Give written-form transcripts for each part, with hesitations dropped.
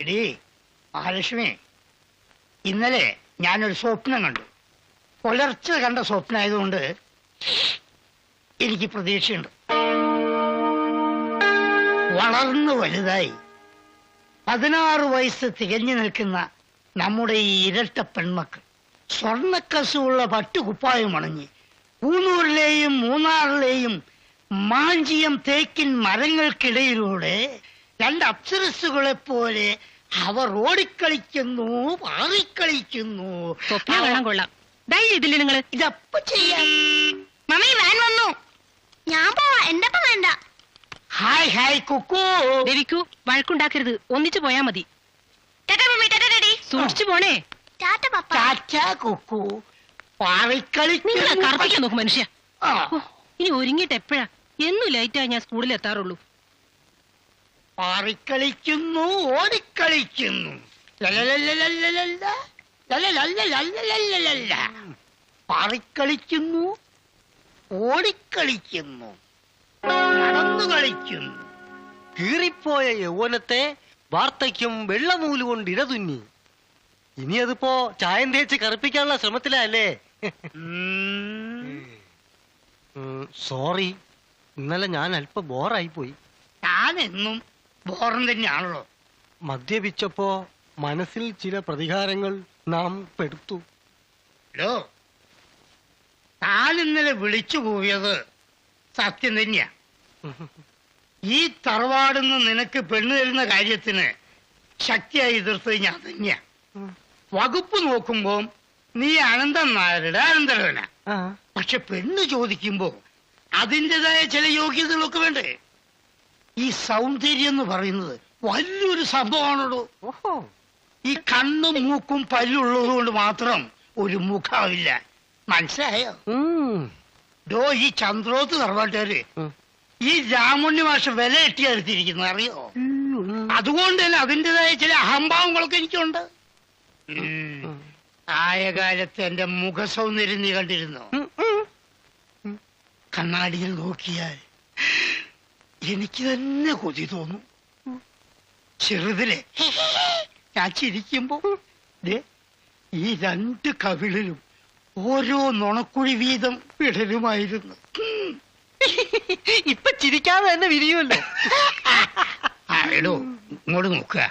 എടീ മഹാലക്ഷ്മി, ഇന്നലെ ഞാനൊരു സ്വപ്നം കണ്ടു. പുലർച്ചെ കണ്ട സ്വപ്നമായതുകൊണ്ട് എനിക്ക് പ്രതീക്ഷയുണ്ട്. വളർന്നു വലുതായി 16 വയസ്സ് തികഞ്ഞു നിൽക്കുന്ന നമ്മുടെ ഈ ഇരട്ട പെൺമക്കൾ സ്വർണ്ണക്കസുള്ള പട്ടുകുപ്പായം അണഞ്ഞ് കൂന്നൂരിലെയും മൂന്നാറിലെയും മാഞ്ചിയം തേക്കിൻ മരങ്ങൾക്കിടയിലൂടെ 2 അപ്സരസ്സുകളെ പോലെ അവർ ഓടിക്കളിക്കുന്നു, പാറിക്കളിക്കുന്നു. കൊള്ളാം. ഇതില്ലേ നിങ്ങള് ഇതപ്പ ചെയ്യാം. മമ്മി വാൻ വന്നു, ഞാൻ പോവാ, എന്റെ ഒപ്പം വേണ്ട. Hi hi Kukku. ദേവിക്കു, വഴക്കുണ്ടാക്കരുത്, ഒന്നിച്ചു പോയാ മതി. Tata mummy, tata daddy. സൂക്ഷിച്ചു പോണേ. ടാറ്റ പപ്പ. ടാറ്റാ കുക്കു. നിങ്ങളെ കറപ്പിക്കാൻ നോക്കും മനുഷ്യ. ആ, ഇനി ഒരുങ്ങിയിട്ട് എപ്പോഴാ? എന്നും ലൈറ്റായി ഞാൻ സ്കൂളിൽ എത്താറുള്ളൂ. പാറിക്കളിക്കുന്നു, ഓടിക്കളിക്കുന്നു. ലലലലലലലല, ലലലലലലലലല. പാറിക്കളിക്കുന്നു, ഓടിക്കളിക്കുന്നു, നടന്നു കളിക്കുന്നു. കീറിപ്പോയ യൗവനത്തെ വാർദ്ധക്യം വെള്ളനൂല് കൊണ്ട് ഇടതുന്നി. ഇനി അതിപ്പോ ചായം തേച്ച് കറുപ്പിക്കാനുള്ള ശ്രമത്തിലല്ലേ? സോറി, ഇന്നലെ ഞാൻ അല്പം ബോറായി പോയി. ഞാനെന്നും ബോറൻ തന്നെയാണല്ലോ. മദ്യപിച്ചപ്പോ മനസ്സിൽ ചില പ്രതികാരങ്ങൾ നാം പെടുത്തു. ഹലോ, താൻ ഇന്നലെ വിളിച്ചു പോയത് സത്യം തന്നെയാ. ഈ തറവാടുന്ന് നിനക്ക് പെണ്ണ് തരുന്ന കാര്യത്തിന് ശക്തിയായി എതിർത്തത് ഞാൻ തന്നെയാ. വകുപ്പ് നോക്കുമ്പോ നീ അനന്തൻ നായരുടെ അനന്തരവനാ. പക്ഷെ പെണ്ണ് ചോദിക്കുമ്പോ അതിൻ്റെതായ ചില യോഗ്യതകളൊക്കെ വേണ്ടേ? ഈ സൗന്ദര്യം എന്ന് പറയുന്നത് വലിയൊരു സംഭവമാണല്ലോ. ഈ കണ്ണും മൂക്കും പല്ലുള്ളത് കൊണ്ട് മാത്രം ഒരു മുഖമില്ല, മനസ്സിലായോ? ഡോ, ഈ ചന്ദ്രോത്ത് തറവാട്ടുകാര് ഈ രാമുണ്ണി മാഷ വില എട്ടിയെടുത്തിരിക്കുന്നത് അറിയോ? അതുകൊണ്ട് തന്നെ അതിൻ്റെതായ ചില അഹംഭാവങ്ങളൊക്കെ എനിക്കുണ്ട്. ആയ കാലത്ത് എന്റെ മുഖസൗന്ദര്യം നീ കണ്ടിരുന്നോ? കണ്ണാടിയിൽ നോക്കിയാൽ എനിക്ക് തന്നെ കൊതി തോന്നും. ചെറുതിലെ ഞാൻ ചിരിക്കുമ്പോ ഈ 2 കവിളിലും ഓരോ നുണക്കുഴി വീതം വിടലുമായിരുന്നു. ഇപ്പൊ ചിരിക്കാതെ തന്നെ വിരിയുമല്ലോ. എടോ, ഇങ്ങോട്ട് നോക്കുക.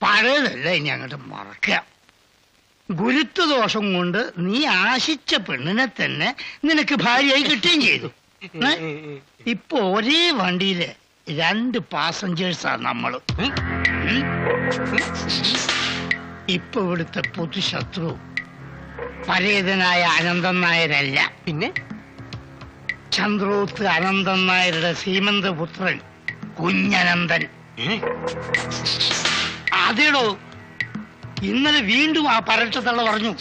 പഴയതല്ല ഇനി അങ്ങോട്ട് മറക്കാം. ഗുരുത്വദോഷം കൊണ്ട് നീ ആശിച്ച പെണ്ണിനെ തന്നെ നിനക്ക് ഭാര്യയായി കിട്ടുകയും ചെയ്തു. ഇപ്പൊ ഒരേ വണ്ടിയില് 2 പാസഞ്ചേഴ്സാ നമ്മള്. ഇപ്പൊ ഇവിടുത്തെ പൊതുശത്രു പരേതനായ അനന്തൻ നായരല്ല, പിന്നെ ചന്ദ്രോത്ത് അനന്തൻ നായരുടെ സീമന്തപുത്രൻ കുഞ്ഞനന്തൻ. അതേടോ, ഇന്നലെ വീണ്ടും ആ പരട്ടത്തള്ള പറഞ്ഞു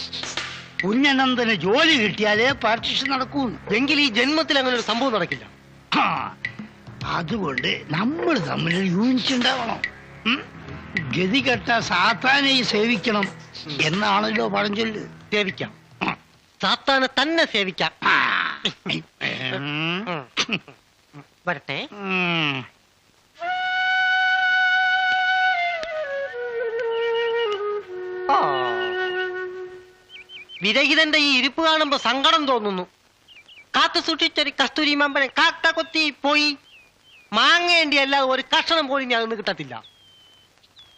കുഞ്ഞനന്തന് ജോലി കിട്ടിയാലേ പാർട്ടിഷൻ നടക്കൂ. എങ്കിൽ ഈ ജന്മത്തിൽ അങ്ങനെ ഒരു സംഭവം നടക്കില്ല. അതുകൊണ്ട് നമ്മൾ തമ്മിൽ യൂണിറ്റ് ഉണ്ടാവണം. ഗതികെട്ട സാത്താനെ സേവിക്കണം എന്നാണല്ലോ പഴഞ്ചൊല്ല്. സേവിക്കാം, സാത്താനെ തന്നെ സേവിക്കാം. വരട്ടെ. വിരഹിതന്റെ ഈ ഇരിപ്പ് കാണുമ്പോ സങ്കടം തോന്നുന്നു. കാത്തു സൂക്ഷിച്ചൊരു കസ്തൂരി മാമ്പഴം കാക്ക കൊത്തി പോയി. മാങ്ങേണ്ടിയല്ല ഒരു കഷണം പോലും ഞാൻ ഒന്ന് കിട്ടത്തില്ല.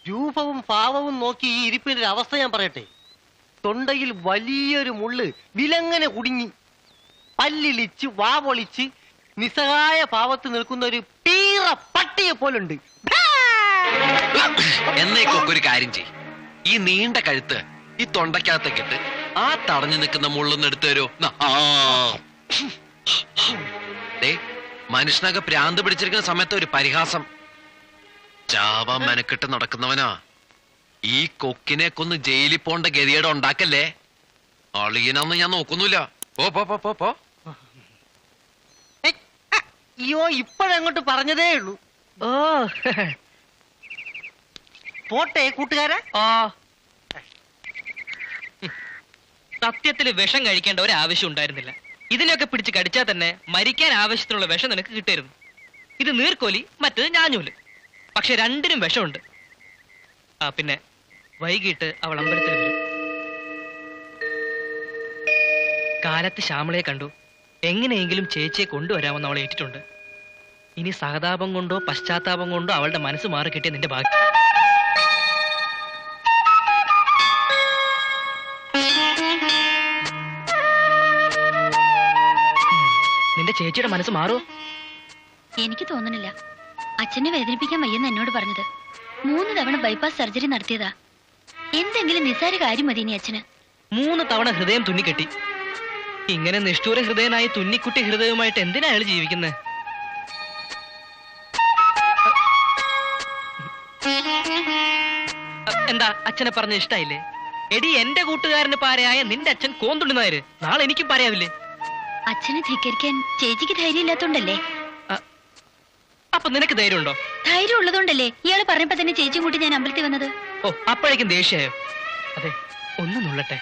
രൂപവും ഭാവവും നോക്കി ഈ ഇരിപ്പിന്റെ അവസ്ഥ ഞാൻ പറയട്ടെ. തൊണ്ടയിൽ വലിയൊരു മുള്ള് വിലങ്ങനെ കുടുങ്ങി, പല്ലിളിച്ച് വാവൊളിച്ച് നിസ്സഹായ ഭാവത്ത് നിൽക്കുന്ന ഒരു പീറ പട്ടിയെ പോലുണ്ട്. എന്നേക്കൊക്കെ ഒരു കാര്യം ചെയ്. ഈ നീണ്ട കഴുത്ത് ഈ തൊണ്ടക്കകത്തേക്കിട്ട് ആ തടഞ്ഞു നിൽക്കുന്ന മുള്ളൊന്ന് എടുത്തു തരോ? മനുഷ്യനൊക്കെ പ്രാന്ത് പിടിച്ചിരിക്കുന്ന സമയത്ത് ഒരു പരിഹാസം. ചാവാൻ മെനക്കെട്ട് നടക്കുന്നവനാ. ഈ കൊക്കിനെ കൊന്ന് ജയിലിൽ പോണ്ട ഗതികേട് ഉണ്ടാക്കല്ലേ. അളിയനൊന്നും ഞാൻ നോക്കുന്നില്ല. പോ പോ പോ പോ പോ. അയ്യോ, ഇപ്പോഴങ്ങോട്ട് പറഞ്ഞതേ ഉള്ളൂ. ഓ, പോട്ടെ കൂട്ടുകാരെ. സത്യത്തിൽ വിഷം കഴിക്കേണ്ട ഒരു ആവശ്യം ഉണ്ടായിരുന്നില്ല. ഇതിനൊക്കെ പിടിച്ച് കടിച്ചാൽ തന്നെ മരിക്കാൻ ആവശ്യത്തിനുള്ള വിഷം നിനക്ക് കിട്ടായിരുന്നു. ഇത് നീർക്കോലി, മറ്റത് ഞാഞ്ഞൂല്. പക്ഷെ രണ്ടിനും വിഷമുണ്ട്. പിന്നെ വൈകിട്ട് അവൾ അമ്പലത്തിൽ വരും. കാലത്ത് ശ്യാമളയെ കണ്ടു. എങ്ങനെയെങ്കിലും ചേച്ചിയെ കൊണ്ടുവരാമെന്ന് അവൾ ഏറ്റിട്ടുണ്ട്. ഇനി സഹതാപം കൊണ്ടോ പശ്ചാത്താപം കൊണ്ടോ അവളുടെ മനസ്സ് മാറി കിട്ടിയ നിന്റെ ഭാഗ്യം. നിന്റെ ചേച്ചിയുടെ മനസ്സ് മാറുമോ? എനിക്ക് തോന്നുന്നില്ല. അച്ഛനെ വേദനിപ്പിക്കാൻ വയ്യെന്ന് എന്നോട് പറഞ്ഞത്. 3 തവണ ബൈപ്പാസ് സർജറി നടത്തിയതാ. എന്തെങ്കിലും നിസ്സാര കാര്യം മതി ഇനി അച്ഛന്. 3 തവണ ഹൃദയം തുന്നിക്കെട്ടി. ഇങ്ങനെ നിഷ്ഠൂര ഹൃദയനായി തുന്നിക്കുട്ടി ഹൃദയവുമായിട്ട് എന്തിനാ അയാൾ ജീവിക്കുന്നത്? എന്താ അച്ഛനെ പറഞ്ഞ ഇഷ്ടായില്ലേ? എടി, എന്റെ കൂട്ടുകാരന് പാരയായ നിന്റെ അച്ഛൻ കോന്തുണ്ടുന്നായര് നാളെ എനിക്കും പറയാവില്ലേ? അച്ഛനെ ധിക്കരിക്കാൻ ചേച്ചിക്ക് ധൈര്യം ഇല്ലാത്തോണ്ടല്ലേ? അപ്പൊ നിനക്ക് ധൈര്യമുണ്ടോ? ധൈര്യം ഉള്ളതുകൊണ്ടല്ലേ ഇയാള് പറഞ്ഞപ്പോ തന്നെ ചേച്ചിയും കൂട്ടി ഞാൻ അമ്പലത്തിൽ വന്നത്. ഓ, അപ്പോഴേക്കും ദേഷ്യായോ? അതെ, ഒന്ന് നുള്ളട്ടെ.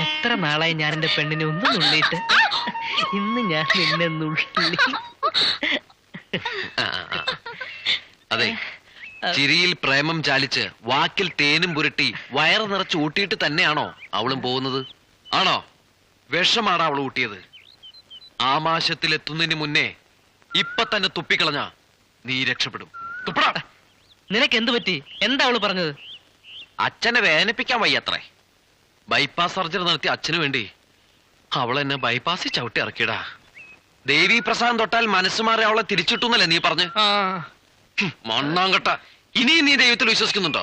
എത്ര നാളായി ഞാൻ എന്റെ പെണ്ണിനെ ഒന്ന് നുള്ളിയിട്ട്. ഇന്ന് ഞാൻ നിന്നെ നുള്ളി. അതെ, ചിരിയിൽ പ്രേമം ചാലിച്ച് വാക്കിൽ തേനും പുരട്ടി വയറ് നിറച്ച് ഊട്ടിയിട്ട് തന്നെയാണോ അവളും പോകുന്നത്? ആണോ? വിഷമാണ് അവൾ ഊട്ടിയത്. ആമാശത്തിലെത്തുന്നതിന് മുന്നേ ഇപ്പൊ തന്നെ തുപ്പിക്കളഞ്ഞ നീ രക്ഷപ്പെടും. തുപ്പടാ. നിനക്ക് എന്ത് പറ്റി? എന്താ അവള് പറഞ്ഞത്? അച്ഛനെ വേദനിപ്പിക്കാൻ വയ്യത്രേ. ബൈപ്പാസ് സർജറി നടത്തി അച്ഛന് വേണ്ടി അവൾ എന്നെ ബൈപ്പാസിൽ ചവിട്ടി ഇറക്കിയടാ. ദേവി പ്രസാദം തൊട്ടാൽ മനസ്സ് മാറി അവളെ തിരിച്ചിട്ടുന്നല്ലേ നീ പറഞ്ഞു? മണ്ണാങ്കട്ട. ഇനിയും നീ ദൈവത്തിൽ വിശ്വസിക്കുന്നുണ്ടോ?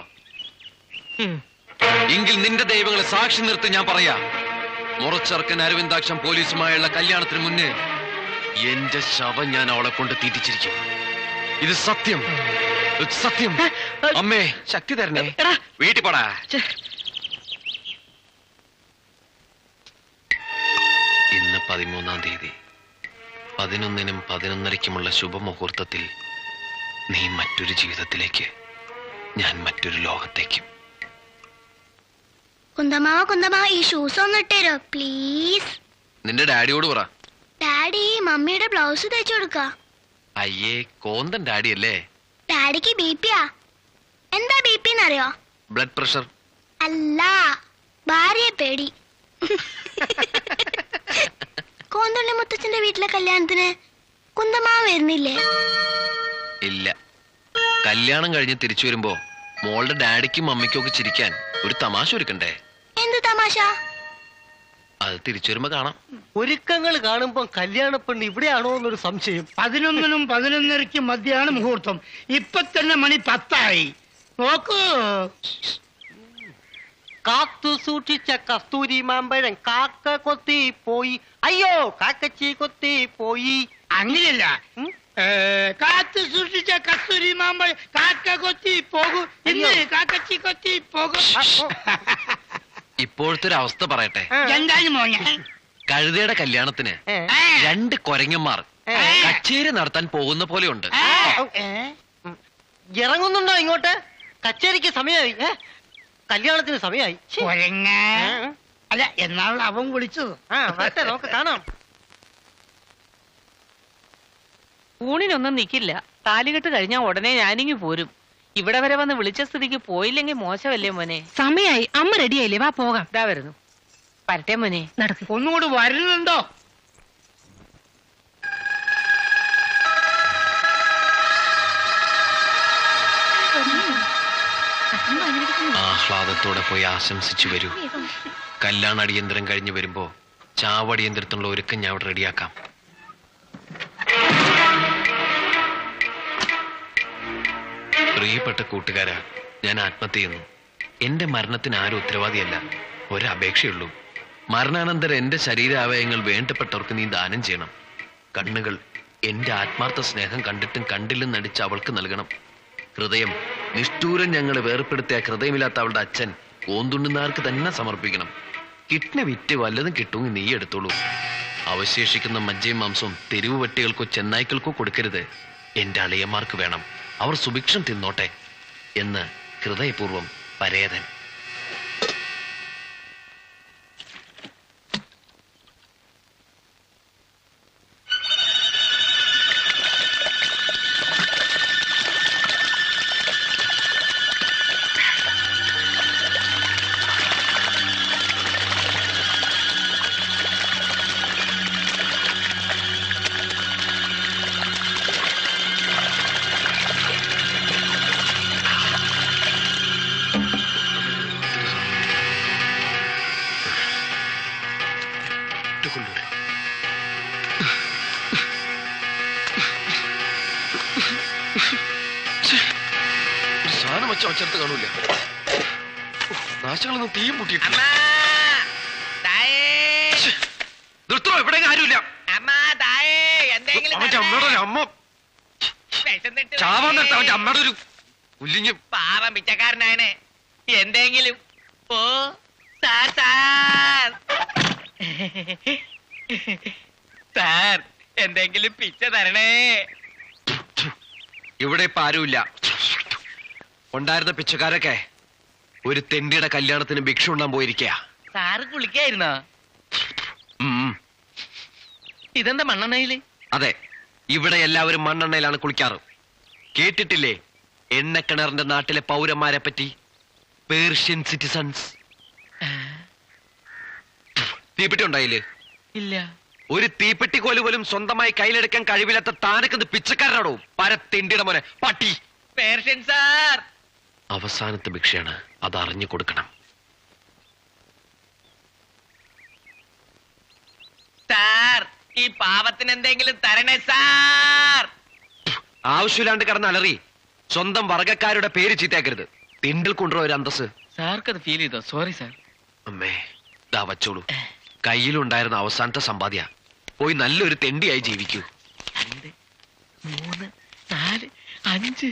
എങ്കിൽ നിന്റെ ദൈവങ്ങളെ സാക്ഷി നിർത്തി ഞാൻ പറയാ. മുറച്ചെറുക്കൻ അരവിന്ദാക്ഷം പോലീസുമായുള്ള കല്യാണത്തിന് മുന്നേ എന്റെ ശവം ഞാൻ അവളെ കൊണ്ട് തീറ്റിച്ചിരിക്കും. ഇത് സത്യം, സത്യം. അമ്മേ, ശക്തി തരണേ. വീട്ടിൽ പോടാ. ഇന്ന് 13-ാം തീയതി 11-നും 11:30-ക്കുമുള്ള ശുഭമുഹൂർത്തത്തിൽ നീ മറ്റൊരു ജീവിതത്തിലേക്ക്, ഞാൻ മറ്റൊരു ലോകത്തേക്കും. കുന്തമാ ഈ ഷൂസ് ഒന്ന് ഇട്ടേരോ പ്ലീസ്. നിന്റെ ഡാഡിയോട് പറ. ഡാഡി, മമ്മിയുടെ ബ്ലൗസ് തയ്ച്ചു കൊടുക്ക. അയ്യേ, കോന്തൻ ഡാഡി അല്ലേ? ഡാഡിക്ക് ബിപിയാ. എന്താ ബിപി എന്നറിയോ? ബ്ലഡ് പ്രഷർ അല്ല, ഭാര്യയെ പേടി. കോന്തള്ളി മുത്തച്ഛന്റെ വീട്ടിലെ കല്യാണത്തിന് കുന്തമാ വരുന്നില്ലേ? ഇല്ല. കല്യാണം കഴിഞ്ഞ് തിരിച്ചു വരുമ്പോ മോളുടെ ഡാഡിക്കും മമ്മിക്കും ഒക്കെ ചിരിക്കാൻ ഒരു തമാശ ഒരുക്കണ്ടേ? എന്ത് തമാശ? അത് തിരിച്ചു വരുമ്പോ കാണാം. ഒരുക്കങ്ങൾ കാണുമ്പോ കല്യാണ പെണ്ണ് ഇവിടെയാണോ എന്നൊരു സംശയം. 11-നും 11:30-ക്കും മധ്യയാണ് മുഹൂർത്തം. ഇപ്പൊ തന്നെ മണി 10 നോക്കൂ. കാത്തു സൂക്ഷിച്ച കസ്തൂരി മാമ്പഴം കാക്ക കൊത്തി പോയി. അയ്യോ, കാക്കച്ചി കൊത്തി പോയി. അങ്ങനെയല്ല. കാത്തു സൂക്ഷിച്ച കസ്തൂരി മാമ്പഴം കാക്ക കൊത്തി പോകും. ഇന്ന് കാക്കച്ചി കൊത്തി പോകും. ഇപ്പോഴത്തെ ഒരു അവസ്ഥ പറയട്ടെ. എന്തായാലും മോനെ, കഴുതയുടെ കല്യാണത്തിന് 2 കൊരങ്ങന്മാർ കച്ചേരി നടത്താൻ പോകുന്ന പോലെയുണ്ട്. ഇറങ്ങുന്നുണ്ടോ ഇങ്ങോട്ട്? കച്ചേരിക്ക് സമയമായി, കല്യാണത്തിന് സമയമായി. കൊരങ്ങ അല്ല, എന്നാണ് അവൻ വിളിച്ചത്. വരട്ടെ, നമുക്ക് കാണാം. ഊണിനൊന്നും നിക്കില്ല. താലികെട്ട് കഴിഞ്ഞാ ഉടനെ ഞാനിങ്ങി പോരും. ഇവിടെ വരെ വന്ന് വിളിച്ച സ്ഥിതിക്ക് പോയില്ലെങ്കിൽ മോശമല്ലേ മോനെ? സമയായി. അമ്മ റെഡിയായില്ലേ? വാ പോകാം. ഇതാ വരുന്നു. വരട്ടെ മോനെ, നടക്ക്. ഒന്നുകൂടി വരുന്നുണ്ടോ? ആഹ്ലാദത്തോടെ പോയി ആശംസിച്ചു വരൂ. കല്യാണ അടിയന്തരം കഴിഞ്ഞു വരുമ്പോ ചാവടിയന്തരത്തിനുള്ള ഒരുക്കം ഞാൻ അവിടെ റെഡിയാക്കാം. പ്രിയപ്പെട്ട കൂട്ടുകാരാ, ഞാൻ ആത്മഹത്യ ചെയ്യുന്നു. എന്റെ മരണത്തിന് ആരും ഉത്തരവാദിയല്ല. ഒരപേക്ഷയുള്ളൂ. മരണാനന്തരം എന്റെ ശരീരാവയവങ്ങൾ വേണ്ടപ്പെട്ടവർക്ക് നീ ദാനം ചെയ്യണം. കണ്ണുകൾ എന്റെ ആത്മാർത്ഥ സ്നേഹം കണ്ടിട്ടും കണ്ടില്ലെന്ന് നടിച്ച് അവൾക്ക് നൽകണം. ഹൃദയം നിഷ്ഠൂരം ഞങ്ങളെ വേർപ്പെടുത്തിയ ഹൃദയമില്ലാത്ത അവളുടെ അച്ഛൻ കോന്തുണ്ടുന്നാർക്ക് തന്നെ സമർപ്പിക്കണം. കിഡ്നി വിറ്റ് വല്ലതും കിട്ടുമെങ്കിൽ നീ എടുത്തോളൂ. അവശേഷിക്കുന്ന മജ്ജയും മാംസവും തെരുവ് വെട്ടികൾക്കോ ചെന്നായ്ക്കൾക്കോ കൊടുക്കരുത്. എന്റെ അളിയന്മാർക്ക് വേണം. അവർ സുഭിക്ഷം തിന്നോട്ടെ എന്ന് ഹൃദയപൂർവം പരേതൻ. വിട്ടുകൊള്ളൂടെ. സാധനം വെച്ച വച്ചെടുത്ത് കാണൂല. നാശങ്ങളൊന്നും തീയും മുട്ടിയിട്ടില്ല. നിർത്തോ, ഇവിടെ ആരുമില്ല. അവന്റെ അമ്മയുടെ ഒരു അമ്മ ചാവാൻ നിർത്ത. അവന്റെ അമ്മയുടെ ഒരു പുല്ലിഞ്ഞ് പാവം പിച്ചക്കാരനാണ്. എന്തെങ്കിലും ഓ സാർ സാർ സാർ എന്തെങ്കിലും പിച്ച തരണേ. ഇവിടെ ഇപ്പൊ ആരുമില്ല. ഉണ്ടായിരുന്ന പിച്ചക്കാരൊക്കെ ഒരു തെണ്ടിയുടെ കല്യാണത്തിന് ഭിക്ഷ ഉണ്ണാൻ പോയിരിക്കയാ. സാറ് കുളിക്കായിരുന്നോ? ഇതെന്താ മണ്ണെണ്ണയില്? അതെ, ഇവിടെ എല്ലാവരും മണ്ണെണ്ണയിലാണ് കുളിക്കാറ്. കേട്ടിട്ടില്ലേ എണ്ണക്കിണറിന്റെ നാട്ടിലെ പൗരന്മാരെ പറ്റി? Persian citizens. തീപ്പെട്ടി ഉണ്ടായില്ലേ? ഇല്ല. ഒരു തീപ്പെട്ടി കോല് പോലും സ്വന്തമായി കയ്യിലെടുക്കാൻ കഴിവില്ലാത്ത താനൊക്കെ പിച്ചക്കാരനാടോ പരത്തിണ്ടിയുടെ മോനെ പട്ടി. പേർഷ്യൻ സാർ അവസാനത്തെ ഭിക്ഷയാണ്, അത് അറിഞ്ഞു കൊടുക്കണം. സാർ ഈ പാവത്തിന് എന്തെങ്കിലും തരണേ സാർ. ആവശ്യമില്ലാണ്ട് കിടന്ന് അലറി സ്വന്തം വർഗക്കാരുടെ പേര് ചീത്തയാക്കരുത്. തിണ്ടിൽ കൊണ്ടുവരാ ഒരു അന്തസ്. സാർക്ക് അത് ഫീൽ ചെയ്തോ? Sorry sir. അമ്മേ ദാ വച്ചോളൂ. കയ്യിലുണ്ടായിരുന്ന അവസാനത്തെ സമ്പാദ്യ. പോയി നല്ലൊരു തെണ്ടിയായി ജീവിക്കൂ. 2 3 4 5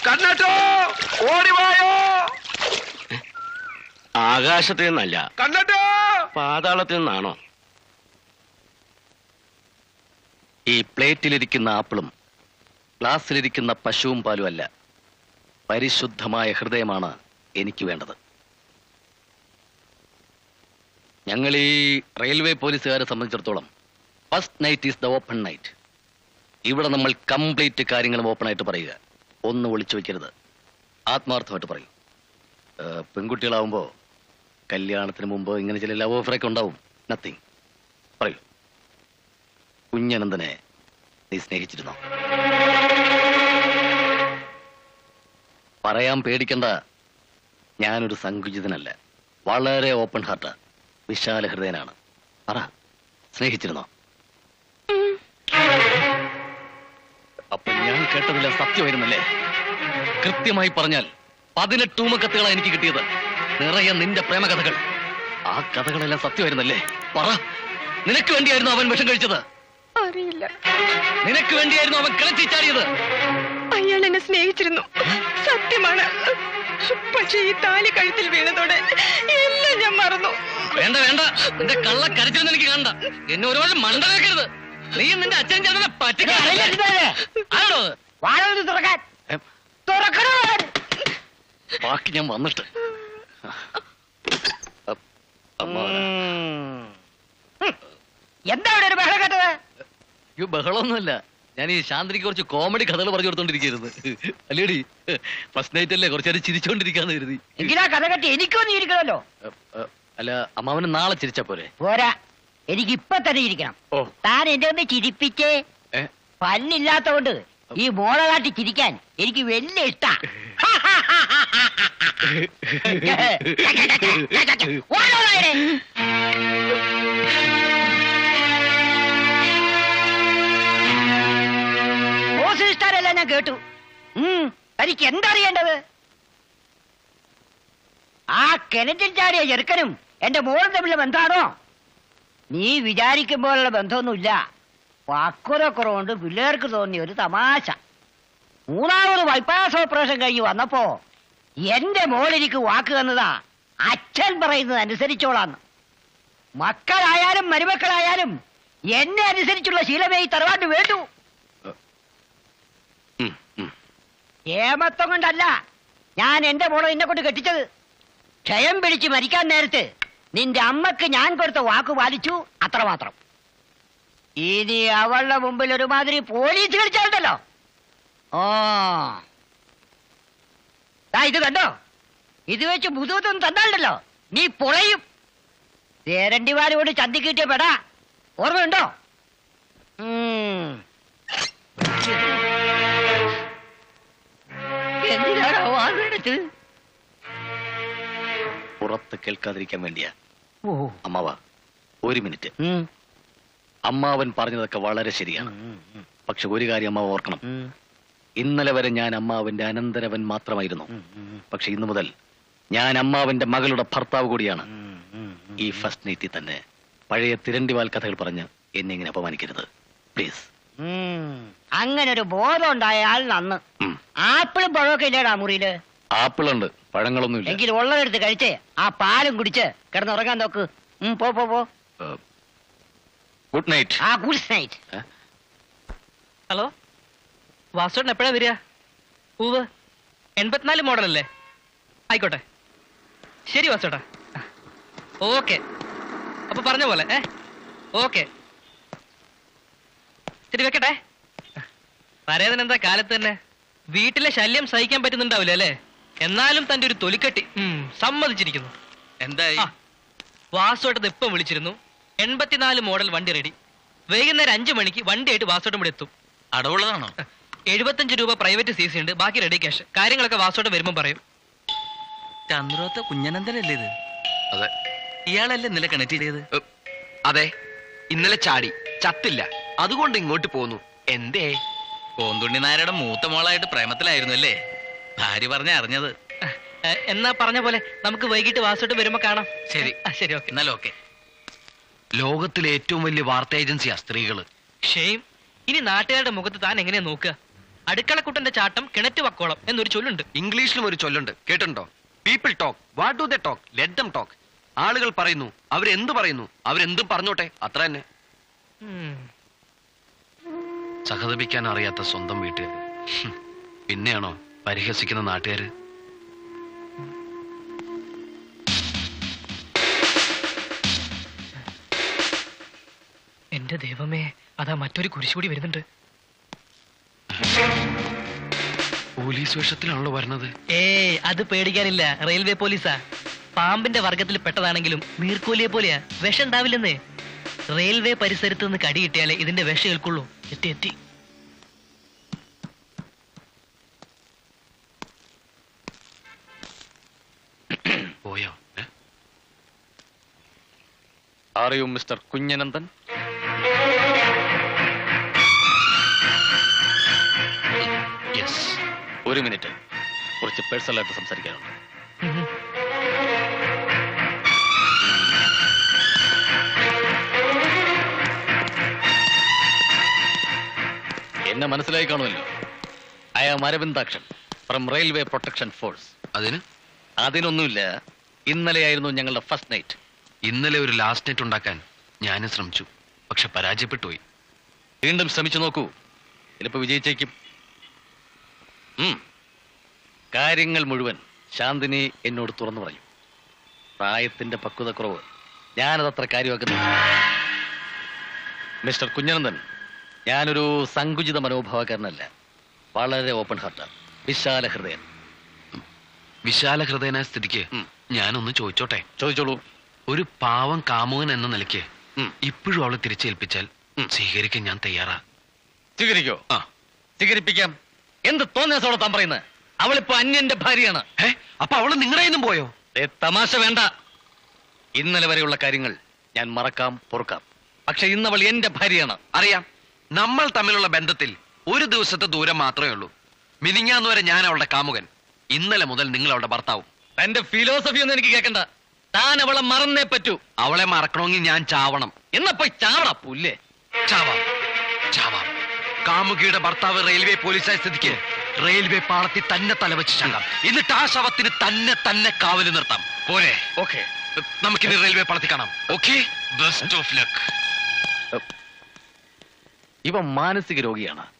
കണ്ണട്ടോ ഓടിവായോ. ആകാശത്ത് നിന്നല്ല, കണ്ണട്ടോ പാതാളത്തിൽ നിന്നാണോ? ഈ പ്ലേറ്റിലിരിക്കുന്ന ആപ്പിളും ഗ്ലാസ്സിലിരിക്കുന്ന പശുവും പാലും അല്ല, പരിശുദ്ധമായ ഹൃദയമാണ് എനിക്ക് വേണ്ടത്. ഞങ്ങൾ ഈ റെയിൽവേ പോലീസുകാരെ സംബന്ധിച്ചിടത്തോളം first night is the open night. ഇവിടെ നമ്മൾ കംപ്ലീറ്റ് കാര്യങ്ങളും ഓപ്പൺ ആയിട്ട് പറയുക. ഒന്നും ഒളിച്ചു വെക്കരുത്. ആത്മാർത്ഥമായിട്ട് പറയും. പെൺകുട്ടികളാവുമ്പോ കല്യാണത്തിന് മുമ്പ് ഇങ്ങനെ ചില ലവ് ഓഫറൊക്കെ ഉണ്ടാവും. നത്തിങ്. പറയൂ, കുഞ്ഞനന്ദനെ നീ സ്നേഹിച്ചിരുന്നോ? പറയാൻ പേടിക്കണ്ട. ഞാനൊരു സങ്കുചിതനല്ല, വളരെ ഓപ്പൺ ഹാർട്ടാ, വിശാല ഹൃദയനാണ്. പറ, സ്നേഹിച്ചിരുന്നോ? അപ്പൊ ഞാൻ കേട്ടതെല്ലാം സത്യമായിരുന്നല്ലേ? കൃത്യമായി പറഞ്ഞാൽ 18 ഊമക്കത്തുകളാണ് എനിക്ക് കിട്ടിയത്. നിറയെ നിന്റെ പ്രേമകഥകൾ. ആ കഥകളെല്ലാം സത്യമായിരുന്നല്ലേ? പറ, നിനക്ക് വേണ്ടിയായിരുന്നു അവൻ വിഷം കഴിച്ചത്? അറിയില്ല. നിനക്ക് വേണ്ടിയായിരുന്നു അവൻ കിളച്ചിച്ചാടിയത്? അയാൾ എന്നെ സ്നേഹിച്ചിരുന്നു, സത്യമാണ്. പക്ഷെ ഈ താലി കഴുത്തിൽ വീണതോടെ എല്ലാം ഞാൻ മറന്നു. വേണ്ട വേണ്ട, നിന്റെ കള്ള കരച്ചിലെന്ന് എനിക്ക് കണ്ട. എന്നെ ഒരുപാട് മണ്ടനാക്കരുത്. നീ നിന്റെ അച്ഛൻ ചേർന്നെ പറ്റിക്കാണോ? ബാക്കി ഞാൻ വന്നിട്ട്. എന്താ ഇവിടെ ഒരു ബഹളം കേട്ടത്? അയ്യോ, ബഹളമൊന്നുമല്ല. ഞാൻ ഈ ശാന്തിക്ക് കുറച്ച് കോമഡി കഥകൾ പറഞ്ഞു കൊടുത്തോണ്ടിരിക്കരുത്. അല്ലേടി, ഫസ്റ്റ് നൈറ്റ് അല്ലേ, കുറച്ചേരം ചിരിച്ചോണ്ടിരിക്കാന്ന് കരുതി. എങ്കിലാ കഥ കെട്ടി എനിക്കൊന്നും ഇരിക്കണമല്ലോ. അല്ല, അമ്മാവന് നാളെ ചിരിച്ചാ പോരെ? പോരാ, എനിക്ക് ഇപ്പൊ തന്നെ ഇരിക്കണം. ഓ, താൻ എന്റെ ഒന്ന് ചിരിപ്പിച്ചേ. പല്ലില്ലാത്തോണ്ട് ഈ മോളെ കാട്ടി ചിരിക്കാൻ എനിക്ക് വലിയ ഇഷ്ടാ. ഓസിസ്റ്റാരെല്ലാം ഞാൻ കേട്ടു. തനിക്ക് എന്താ അറിയേണ്ടത്? ആ കിണറ്റിൽ ചാടിയ ചെറുക്കനും എന്റെ മോളും തമ്മിലുള്ള ബന്ധാണോ? നീ വിചാരിക്കുമ്പോഴുള്ള ബന്ധമൊന്നുമില്ല. പക്വത കുറവുണ്ട് പിള്ളേർക്ക് തോന്നിയ ഒരു തമാശ. 3ാമത് ബൈപ്പാസ് ഓപ്പറേഷൻ കഴിഞ്ഞ് വന്നപ്പോ എന്റെ മോളെനിക്ക് വാക്ക് തന്നതാ, അച്ഛൻ പറയുന്നത് അനുസരിച്ചോളാന്ന്. മക്കളായാലും മരുമക്കളായാലും എന്നെ അനുസരിച്ചുള്ള ശീലമേ ഈ തറവാട്ട് വേണ്ടു. ഏമത്വം കൊണ്ടല്ല ഞാൻ എന്റെ മോളെ എന്നെ കൊണ്ട് കെട്ടിച്ചത്. ക്ഷയം പിടിച്ച് മരിക്കാൻ നേരത്ത് നിന്റെ അമ്മക്ക് ഞാൻ കൊടുത്ത വാക്ക് പാലിച്ചു, അത്രമാത്രം. ഇനി അവളുടെ മുമ്പിൽ ഒരുമാതിരി പോലീസ് കളിച്ചാലുണ്ടല്ലോ. ഓ ഇത് കണ്ടോ, ഇത് വെച്ച് ബുദ്ധിമുട്ടൊന്നും തന്നാലുണ്ടല്ലോ നീ പൊളയും. തേരണ്ടിമാരോട് ചന്തി കിട്ടിയ പെടാ, ഓർമ്മയുണ്ടോ? എന്തിനാണോ വാങ്ങെടുത്ത്? പുറത്ത് കേൾക്കാതിരിക്കാൻ വേണ്ടിയാ. അമ്മാവ, ഒരു മിനിറ്റ്. അമ്മാവൻ പറഞ്ഞതൊക്കെ വളരെ ശരിയാണ്. പക്ഷെ ഒരു കാര്യം അമ്മാവ് ഓർക്കണം. ഇന്നലെ വരെ ഞാൻ അമ്മാവിന്റെ അനന്തരവൻ മാത്രമായിരുന്നു. പക്ഷെ ഇന്നു മുതൽ ഞാൻ അമ്മാവിന്റെ മകളുടെ ഭർത്താവ് കൂടിയാണ്. ഈ ഫസ്റ്റ് നൈറ്റിൽ തന്നെ പഴയ തിരണ്ടിവാൽ കഥകൾ പറഞ്ഞ് എന്നെ ഇങ്ങനെ അപമാനിക്കരുത് പ്ലീസ്. അങ്ങനെ ഒരു ബോധം ഉണ്ടായാൽ നന്ന്. ആപ്പിളും പഴമൊക്കെ ഇല്ലേടാ മുറിയില്? ആപ്പിളുണ്ട്, പഴങ്ങളൊന്നുമില്ല. എങ്കിൽ ഉള്ളതെടുത്ത് കഴിച്ച് ആ പാലും കുടിച്ച് കിടന്നുറങ്ങാൻ നോക്ക്. പോ പോ പോ. Good night. ആ ഗുഡ് നൈറ്റ്. ഹലോ, വാസുവേട്ടൻ എപ്പോഴാ വരിക? പൂവ് 84 മോഡലല്ലേ? ആയിക്കോട്ടെ, ശരി വാസുവേട്ടാ. ഓക്കെ, അപ്പൊ പറഞ്ഞ പോലെ. ഓക്കെ, ശരി വെക്കട്ടെ. പരേതനെന്താ കാലത്ത് തന്നെ വീട്ടിലെ ശല്യം സഹിക്കാൻ പറ്റുന്നുണ്ടാവില്ല അല്ലേ? എന്നാലും തന്റെ ഒരു തൊലിക്കെട്ടി സമ്മതിച്ചിരിക്കുന്നു. എന്തായി? വാസുവേട്ടത് ഇപ്പം വിളിച്ചിരുന്നു. 84 മോഡൽ വണ്ടി റെഡി. വൈകുന്നേരം 5 മണിക്ക് വണ്ടിയായിട്ട് വാസുവേട്ടൻ ഇവിടെ എത്തും. അടവുള്ളതാണോ? 75 രൂപ പ്രൈവറ്റ് CC ഉണ്ട്, ബാക്കി റെഡി ക്യാഷ്. കാര്യങ്ങളൊക്കെ വാസുവേട്ടൻ വരുമ്പം പറയും. ചന്ദ്രോത്ത കുഞ്ഞനന്ദനല്ലേ ഇത്? അതെ. ഇയാളല്ലേ ഇന്നലെ കണക്ട് ചെയ്തത്? അതെ, ഇന്നലെ ചാടി ചത്തില്ല, അതുകൊണ്ട് ഇങ്ങോട്ട് പോന്നു. എന്തേ? കോന്തുണ്ണി നായരുടെ മൂത്ത മോളായിട്ട് പ്രേമത്തിലായിരുന്നു അല്ലേ? ഭാര്യ പറഞ്ഞ അറിഞ്ഞത്. എന്നാ പറഞ്ഞ പോലെ നമുക്ക് വൈകിട്ട് വാസുവേട്ടൻ വരുമ്പോ കാണാം. ശരി ശരി, ഓക്കെ. എന്നാലും ഓക്കെ. ലോകത്തിലെ ഏറ്റവും വലിയ വാർത്താ ഏജൻസിയാ സ്ത്രീകള്. ഷെയിം. ഇനി നാട്ടുകാരുടെ മുഖത്ത് താൻ എങ്ങനെയാ നോക്കുക? അടുക്കളക്കുട്ടന്റെ ചാട്ടം കിണറ്റ് വക്കോളം എന്നൊരു ചൊല്ലുണ്ട്. ഇംഗ്ലീഷിലും ഒരു ചൊല്ലുണ്ട്, കേട്ടിട്ടുണ്ടോ? People talk, what do they talk, let them talk. ആളുകൾ പറയുന്നു, അവരെന്ത് പറയുന്നു, അവരെന്തും പറഞ്ഞോട്ടെ, അത്ര തന്നെ. സഹതപിക്കാൻ അറിയാത്ത സ്വന്തം വീട്ടുകാർ, പിന്നെയാണോ പരിഹസിക്കുന്ന നാട്ടുകാര്? എന്റെ ദൈവമേ, അതാ മറ്റൊരു കുരിശുകൂടി വരുന്നുണ്ട്. പോലീസ് വേഷത്തിലാണല്ലോ വരുന്നത്. അത് പേടിക്കാനില്ല, റെയിൽവേ പോലീസാ. പാമ്പിന്റെ വർഗത്തിൽ പെട്ടതാണെങ്കിലും നീർക്കോലിയെ പോലെയാ, വിഷം ഉണ്ടാവില്ലെന്നേ. റെയിൽവേ പരിസരത്ത് നിന്ന് കടി കിട്ടിയാലേ ഇതിന്റെ വിഷം ഏൽക്കുള്ളൂ. എത്തി. പോയോ? Are you Mr Kunjanandan? Yes. ഒരു മിനിറ്റ്, കുറച്ച് പേഴ്സണലായിട്ട് സംസാരിക്കാനുണ്ട്. എന്നെ മനസ്സിലായി കാണുമല്ലോ. I am Aravindakshan from railway protection force. അതിനൊന്നുമില്ല. ഇന്നലെയായിരുന്നു ഞങ്ങളുടെ ഫസ്റ്റ് നൈറ്റ്. ഇന്നലെ ഒരു ലാസ്റ്റ് നൈറ്റ് ഉണ്ടാക്കാൻ ഞാനും ശ്രമിച്ചു, പക്ഷെ പരാജയപ്പെട്ടു പോയി. വീണ്ടും ശ്രമിച്ചു നോക്കൂ, ചിലപ്പോ വിജയിച്ചേക്കും. കാര്യങ്ങൾ മുഴുവൻ ശാന്തിനി എന്നോട് തുറന്നു പറഞ്ഞു. പ്രായത്തിന്റെ പക്വതക്കുറവ് ഞാനതത്ര കാര്യമാക്കുന്നില്ല. മിസ്റ്റർ കുഞ്ഞനന്ദൻ, ഞാനൊരു സങ്കുചിത മനോഭാവക്കാരനല്ല. വളരെ ഓപ്പൺ ഹാർട്ടാണ്, വിശാല ഹൃദയൻ. വിശാല ഹൃദയനായ സ്ഥിതിക്ക് ഞാനൊന്ന് ചോദിച്ചോട്ടെ? ചോദിച്ചോളൂ. ഒരു പാവം കാമുകൻ എന്ന നിലയ്ക്ക് ഇപ്പോഴും അവളെ തിരിച്ചേൽപ്പിച്ചാൽ സ്വീകരിക്കാൻ ഞാൻ തയ്യാറാ. സ്വീകരിക്കോ? സ്വീകരിപ്പിക്കാം. എന്ത് തോന്നിയാസോടെ താൻ പറയുന്നത്? അവളിപ്പോ അന്യന്റെ ഭാര്യയാണ്. അപ്പൊ അവള് നിങ്ങളുടെ നിന്നും പോയോ? തമാശ വേണ്ട. ഇന്നലെ വരെയുള്ള കാര്യങ്ങൾ ഞാൻ മറക്കാം, പൊറുക്കാം. പക്ഷെ ഇന്നവൾ എന്റെ ഭാര്യയാണ്. അറിയാം. നമ്മൾ തമ്മിലുള്ള ബന്ധത്തിൽ ഒരു ദിവസത്തെ ദൂരം മാത്രമേ ഉള്ളൂ. മിനിങ്ങാന്ന് വരെ ഞാൻ അവളുടെ കാമുകൻ, ഇന്നലെ മുതൽ നിങ്ങൾ അവളുടെ ഭർത്താവും. തന്റെ ഫിലോസഫി ഒന്നും എനിക്ക് കേൾക്കണ്ട. താൻ അവളെ മറന്നേ പറ്റൂ. അവളെ മറക്കണമെങ്കിൽ ഞാൻ ചാവണം. എന്നാ പോയി ചാവടാ പുല്ലേ. ചാവാം. കാമുകിയുടെ ഭർത്താവ് റെയിൽവേ പോലീസായ സ്ഥിതിക്ക് റെയിൽവേ പാളത്തിൽ തന്നെ തലവെച്ച് ചാകാം. എന്നിട്ട് ആ ശവത്തിന് തന്നെ കാവല് നിർത്താം. പോരെ? ഓക്കെ, നമുക്കിനി റെയിൽവേ പാളത്തിൽ കാണാം. Okay, best of luck. ഇവ മാനസിക രോഗിയാണ്.